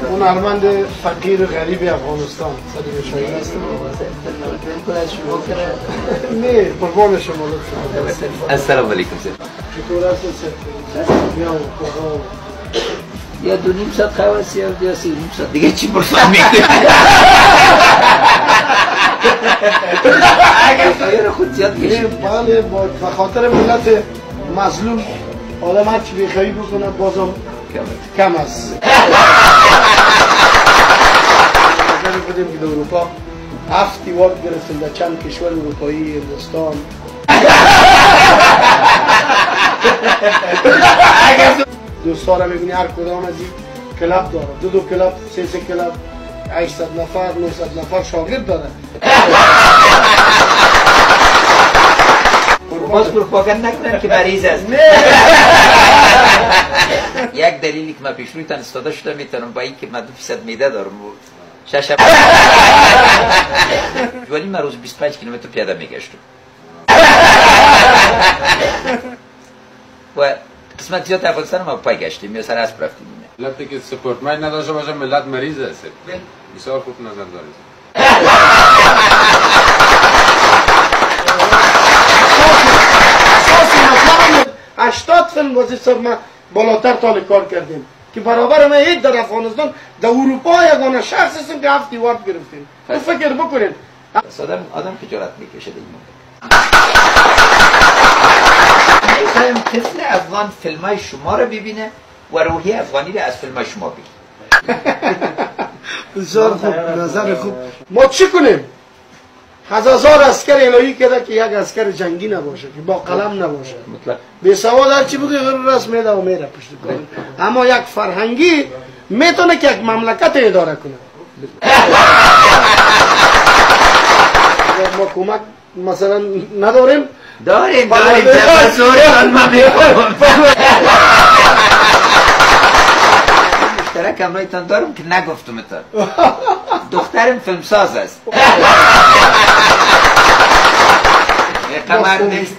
اون هنرمند فقیر غریب افغانستان صدیق شاهین هستم. نه قربان شما لطفا. السلام علیکم سر. چطور هستید؟ یا 2.5 ساعت خواست یا 3.5 ساعت دیگه چی برسان میکنه؟ اگر خواهی رو خود زیاد کشید. بله به خاطر ملت مظلوم آدم هر چی بخواهی بکنه بازم کم است. نظر بدیم که در اروپا 7 ایوارد گرفتیم در چند کشور اروپایی، هندوستان. دوستا را ببینی هر کدام از این کلاب داره، دو کلاب، سه کلاب، 800 نفر 900 نفر شاگرد داره. باز پروپاگاندا نکنن که مریض است. یک دلیلی که من پیش روی تن استاده شده میتونم با اینکه من 2% معده دارم شش ولی من روز 25 کیلومتر پیاده میگشتم و قسمت زیاد افغانستان ما پای گشتیم یا سر اسب رفتیم. ملتی که سپورتمند نداشته باشه ملت مریض است. بسیار خوب نظر دارید. 80 فیلم وظیفه ما بالاتر تال کار کردیم که برابر ما یک در افغانستان در اروپا یگانه شخص هستیم که 7 ایوارد گرفتیم. تو فکر بکنید آدم که جرأت میکشه دیگه. میخوایم طفل افغان فیلمای شما رو ببینه و روحی افغانی رو از فیلمای شما بگیره. بسیار خوب، نظر خوب. ما چی کنیم؟ هزار عسکر الهی کرده که یک عسکر جنگی نباشه که با قلم نباشه. بی سواد هر چی بگه غیر راست میده و میره پشت کار. اما یک فرهنگی میتونه که یک مملکت اداره کنه. ما کمک مثلا نداریم؟ داریم تبصوران ما میکنم. مشترک همراهتان دارم که نگفتم تا دخترم فیلمساز است. قمر نیست.